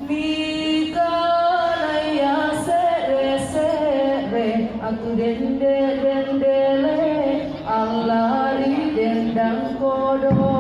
Nikalaya sere aku dendele Allah di dendang kodong.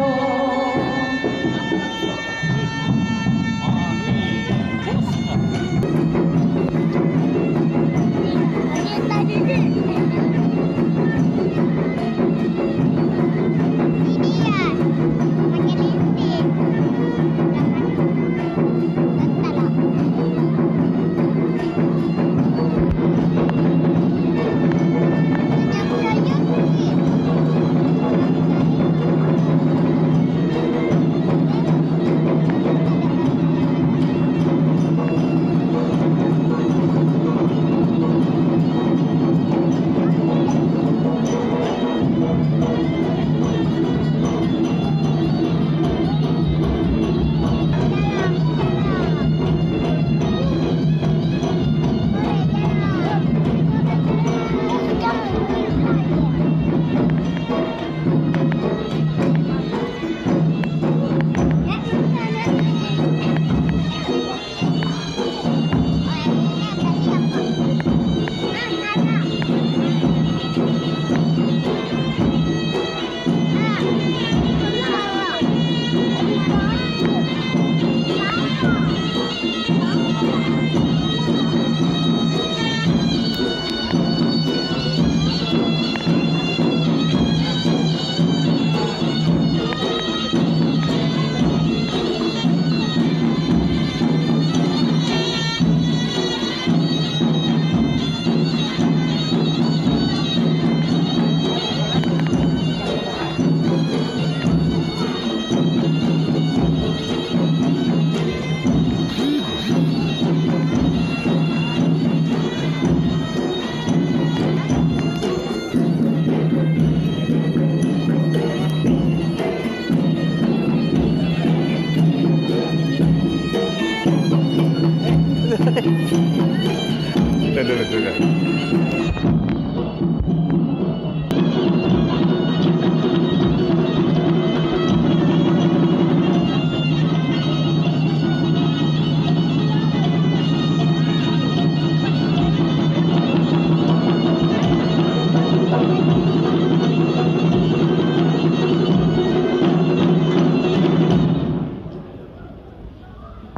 Dulu juga.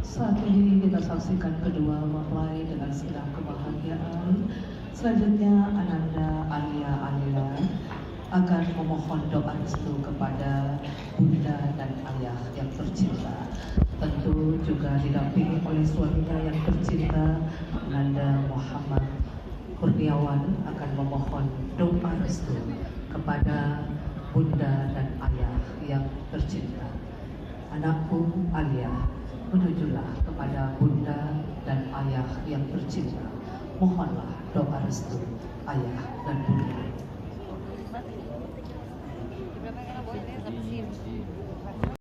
Saat ini kita saksikan kedua mempelai dengan segala kebahagiaan. Selanjutnya Ananda Alia akan memohon doa restu kepada bunda dan ayah yang tercinta. Tentu juga didampingi oleh suaminya yang tercinta, Ananda Muhammad Kurniawan akan memohon doa restu kepada bunda dan ayah yang tercinta. Anakku Alia, menujulah kepada bunda dan ayah yang tercinta. Mohonlah doa restu ayah dan bunda.